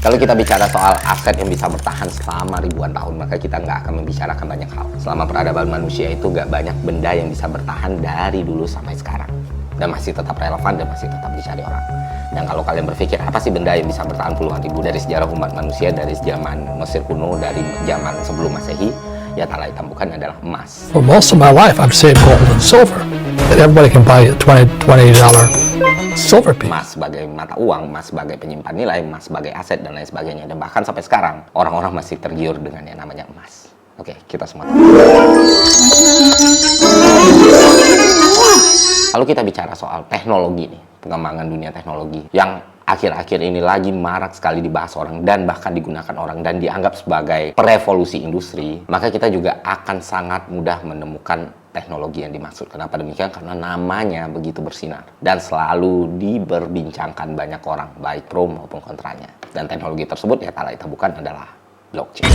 Kalau kita bicara soal aset yang bisa bertahan selama ribuan tahun, maka kita nggak akan membicarakan banyak hal. Selama peradaban manusia itu nggak banyak benda yang bisa bertahan dari dulu sampai sekarang. Dan masih tetap relevan dan masih tetap dicari orang. Dan kalau kalian berpikir, apa sih benda yang bisa bertahan puluhan ribu dari sejarah umat manusia, dari zaman Mesir kuno, dari zaman sebelum Masehi, ya tak lain bukan adalah emas. For most of my life, I've saved gold and silver. That everybody can buy a $20 silver piece. Emas sebagai mata uang, emas sebagai penyimpan nilai, emas sebagai aset, dan lain sebagainya. Dan bahkan sampai sekarang, orang-orang masih tergiur dengan yang namanya emas. Oke, kita semua tahu. Kalau kita bicara soal teknologi nih, pengembangan dunia teknologi, yang akhir-akhir ini lagi marak sekali dibahas orang dan bahkan digunakan orang dan dianggap sebagai perevolusi industri, maka kita juga akan sangat mudah menemukan teknologi yang dimaksud. Kenapa demikian? Karena namanya begitu bersinar dan selalu diperbincangkan banyak orang, baik pro maupun kontranya. Dan teknologi tersebut ya tak lain bukan adalah blockchain.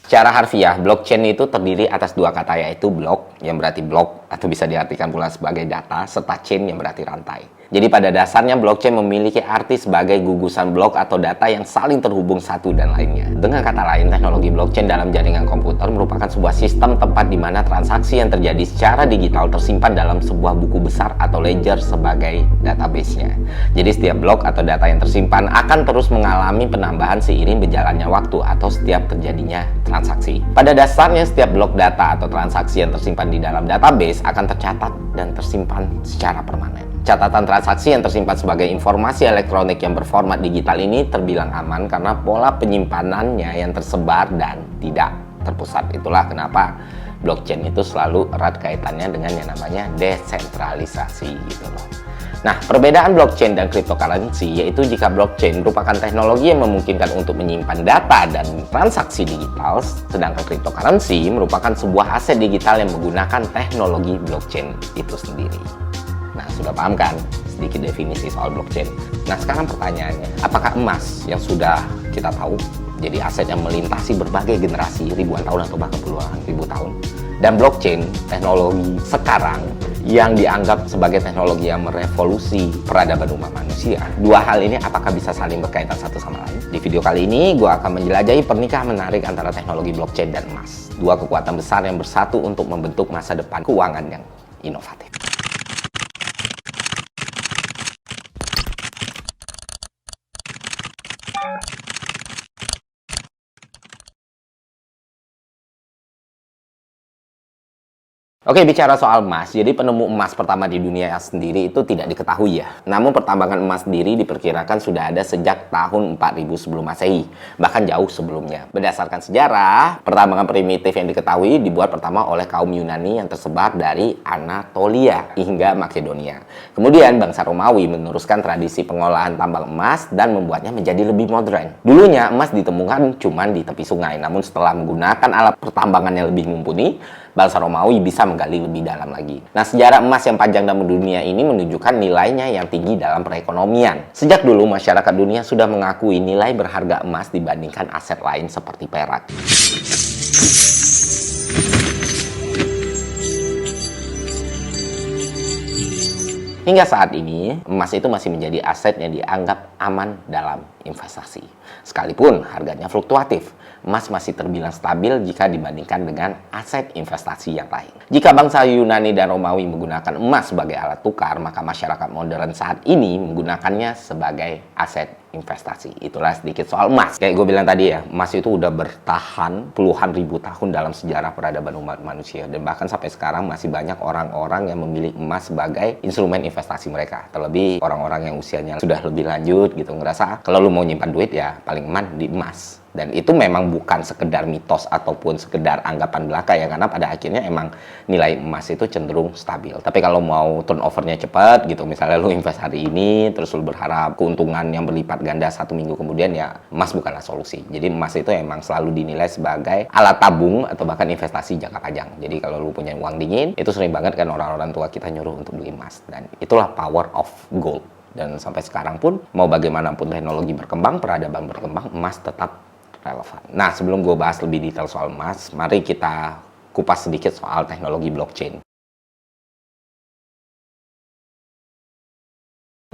Secara harfiah, blockchain itu terdiri atas dua kata, yaitu block, yang berarti blok, atau bisa diartikan pula sebagai data, serta chain yang berarti rantai. Jadi pada dasarnya blockchain memiliki arti sebagai gugusan blok atau data yang saling terhubung satu dan lainnya. Dengan kata lain, teknologi blockchain dalam jaringan komputer merupakan sebuah sistem tempat di mana transaksi yang terjadi secara digital tersimpan dalam sebuah buku besar atau ledger sebagai database-nya. Jadi setiap blok atau data yang tersimpan akan terus mengalami penambahan seiring berjalannya waktu atau setiap terjadinya transaksi. Pada dasarnya setiap blok data atau transaksi yang tersimpan di dalam database akan tercatat dan tersimpan secara permanen. Catatan transaksi yang tersimpan sebagai informasi elektronik yang berformat digital ini terbilang aman karena pola penyimpanannya yang tersebar dan tidak terpusat. Itulah kenapa blockchain itu selalu erat kaitannya dengan yang namanya desentralisasi gitu loh. Nah, perbedaan blockchain dan cryptocurrency yaitu jika blockchain merupakan teknologi yang memungkinkan untuk menyimpan data dan transaksi digital, sedangkan cryptocurrency merupakan sebuah aset digital yang menggunakan teknologi blockchain itu sendiri. Nah, sudah paham kan sedikit definisi soal blockchain? Nah, sekarang pertanyaannya, apakah emas yang sudah kita tahu jadi aset yang melintasi berbagai generasi ribuan tahun atau bahkan puluhan ribu tahun, dan blockchain, teknologi sekarang yang dianggap sebagai teknologi yang merevolusi peradaban umat manusia, dua hal ini apakah bisa saling berkaitan satu sama lain? Di video kali ini, gue akan menjelajahi pernikahan menarik antara teknologi blockchain dan emas, dua kekuatan besar yang bersatu untuk membentuk masa depan keuangan yang inovatif. Oke, bicara soal emas, jadi penemu emas pertama di dunia sendiri itu tidak diketahui ya. Namun pertambangan emas sendiri diperkirakan sudah ada sejak tahun 4000 sebelum Masehi, bahkan jauh sebelumnya. Berdasarkan sejarah, pertambangan primitif yang diketahui dibuat pertama oleh kaum Yunani yang tersebar dari Anatolia hingga Makedonia. Kemudian bangsa Romawi meneruskan tradisi pengolahan tambang emas dan membuatnya menjadi lebih modern. Dulunya emas ditemukan cuma di tepi sungai, namun setelah menggunakan alat pertambangan yang lebih mumpuni, bangsa Romawi bisa menggali lebih dalam lagi. Nah, sejarah emas yang panjang dan mendunia ini menunjukkan nilainya yang tinggi dalam perekonomian. Sejak dulu, masyarakat dunia sudah mengakui nilai berharga emas dibandingkan aset lain seperti perak. Hingga saat ini, emas itu masih menjadi aset yang dianggap aman dalam investasi. Sekalipun harganya fluktuatif, emas masih terbilang stabil jika dibandingkan dengan aset investasi yang lain. Jika bangsa Yunani dan Romawi menggunakan emas sebagai alat tukar, maka masyarakat modern saat ini menggunakannya sebagai aset investasi. Itulah sedikit soal emas. Kayak gue bilang tadi ya, emas itu udah bertahan puluhan ribu tahun dalam sejarah peradaban umat manusia. Dan bahkan sampai sekarang masih banyak orang-orang yang memilih emas sebagai instrumen investasi mereka. Terlebih orang-orang yang usianya sudah lebih lanjut gitu, ngerasa kalau lu mau nyimpan duit ya paling aman di emas. Dan itu memang bukan sekedar mitos ataupun sekedar anggapan belaka ya, karena pada akhirnya emang nilai emas itu cenderung stabil. Tapi kalau mau turnovernya cepat gitu, misalnya lu invest hari ini terus lu berharap keuntungan yang berlipat ganda 1 minggu kemudian, ya emas bukanlah solusi. Jadi emas itu emang selalu dinilai sebagai alat tabung atau bahkan investasi jangka panjang. Jadi kalau lu punya uang dingin, itu sering banget kan orang-orang tua kita nyuruh untuk beli emas. Dan itulah power of gold. Dan sampai sekarang pun, mau bagaimanapun teknologi berkembang, peradaban berkembang, emas tetap relevan. Nah, sebelum gue bahas lebih detail soal emas, mari kita kupas sedikit soal teknologi blockchain.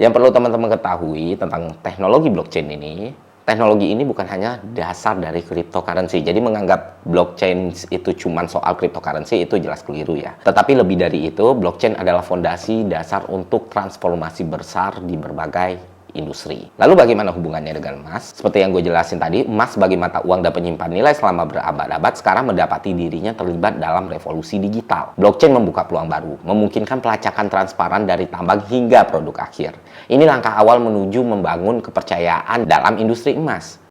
Yang perlu teman-teman ketahui tentang teknologi blockchain ini, teknologi ini bukan hanya dasar dari cryptocurrency. Jadi menganggap blockchain itu cuma soal cryptocurrency itu jelas keliru ya. Tetapi lebih dari itu, blockchain adalah fondasi dasar untuk transformasi besar di berbagai industri. Lalu bagaimana hubungannya dengan emas? Seperti yang gue jelasin tadi, emas sebagai mata uang dan penyimpan nilai selama berabad-abad sekarang mendapati dirinya terlibat dalam revolusi digital. Blockchain membuka peluang baru, memungkinkan pelacakan transparan dari tambang hingga produk akhir. Ini langkah awal menuju membangun kepercayaan dalam industri emas.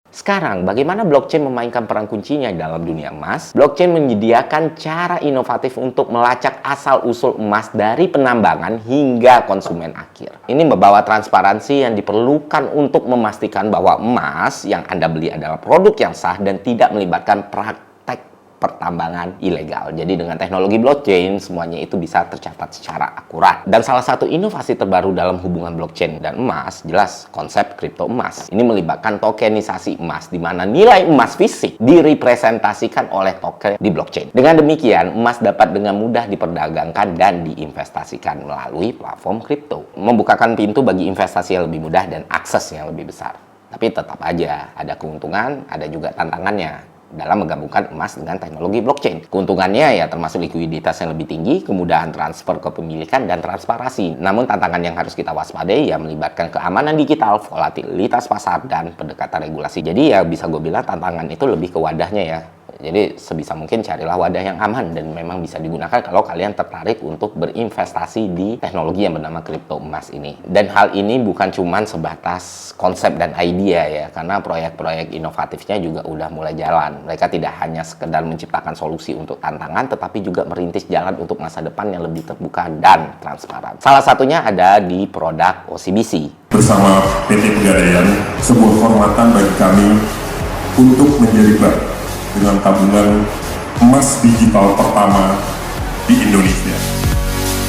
Sekarang, bagaimana blockchain memainkan peran kuncinya dalam dunia emas? Blockchain menyediakan cara inovatif untuk melacak asal-usul emas dari penambangan hingga konsumen akhir. Ini membawa transparansi yang diperlukan untuk memastikan bahwa emas yang Anda beli adalah produk yang sah dan tidak melibatkan praktek pertambangan ilegal. Jadi dengan teknologi blockchain, semuanya itu bisa tercatat secara akurat. Dan salah satu inovasi terbaru dalam hubungan blockchain dan emas, jelas konsep kripto emas. Ini melibatkan tokenisasi emas, di mana nilai emas fisik direpresentasikan oleh token di blockchain. Dengan demikian, emas dapat dengan mudah diperdagangkan dan diinvestasikan melalui platform kripto. Membukakan pintu bagi investasi yang lebih mudah dan akses yang lebih besar. Tapi tetap aja, ada keuntungan, ada juga tantangannya dalam menggabungkan emas dengan teknologi blockchain. Keuntungannya ya termasuk likuiditas yang lebih tinggi, kemudahan transfer kepemilikan, dan transparansi. Namun tantangan yang harus kita waspadai ya melibatkan keamanan digital, volatilitas pasar, dan pendekatan regulasi. Jadi ya bisa gue bilang tantangan itu lebih ke wadahnya ya. Jadi sebisa mungkin carilah wadah yang aman dan memang bisa digunakan kalau kalian tertarik untuk berinvestasi di teknologi yang bernama kripto emas ini. Dan hal ini bukan cuma sebatas konsep dan idea ya, karena proyek-proyek inovatifnya juga udah mulai jalan. Mereka tidak hanya sekedar menciptakan solusi untuk tantangan, tetapi juga merintis jalan untuk masa depan yang lebih terbuka dan transparan. Salah satunya ada di produk OCBC. Bersama PT Pegadaian, sebuah kehormatan bagi kami untuk menjadi bank dengan tabungan emas digital pertama di Indonesia.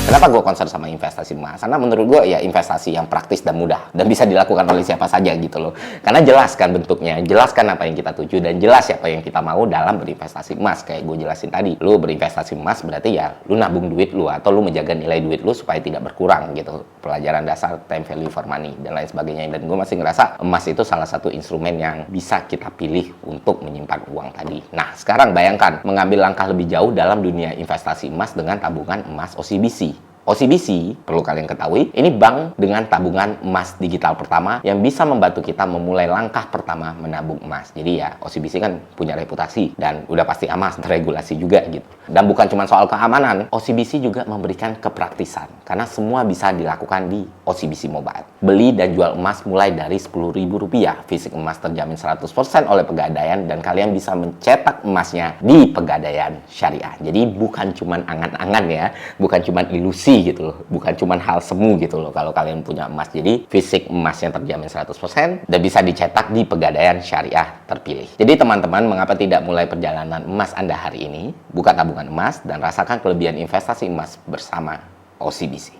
Kenapa gue concern sama investasi emas? Karena menurut gue ya investasi yang praktis dan mudah dan bisa dilakukan oleh siapa saja gitu loh. Karena jelaskan bentuknya, jelaskan apa yang kita tuju, dan jelas siapa yang kita mau dalam berinvestasi emas. Kayak gue jelasin tadi, lu berinvestasi emas berarti ya lu nabung duit lu atau lu menjaga nilai duit lu supaya tidak berkurang gitu. Pelajaran dasar time value for money dan lain sebagainya. Dan gue masih ngerasa emas itu salah satu instrumen yang bisa kita pilih untuk menyimpan uang tadi. Nah sekarang bayangkan mengambil langkah lebih jauh dalam dunia investasi emas dengan tabungan emas OCBC. OCBC, perlu kalian ketahui, ini bank dengan tabungan emas digital pertama yang bisa membantu kita memulai langkah pertama menabung emas. Jadi ya, OCBC kan punya reputasi dan udah pasti aman, terregulasi juga gitu. Dan bukan cuma soal keamanan, OCBC juga memberikan kepraktisan karena semua bisa dilakukan di OCBC Mobile. Beli dan jual emas mulai dari Rp10.000. Fisik emas terjamin 100% oleh Pegadaian dan kalian bisa mencetak emasnya di Pegadaian Syariah. Jadi bukan cuma angan-angan ya, bukan cuma ilusi gitu loh, bukan cuma hal semu gitu loh kalau kalian punya emas. Jadi fisik emasnya terjamin 100% dan bisa dicetak di Pegadaian Syariah terpilih. Jadi teman-teman, mengapa tidak mulai perjalanan emas Anda hari ini? Buka tabungan emas dan rasakan kelebihan investasi emas bersama OCBC.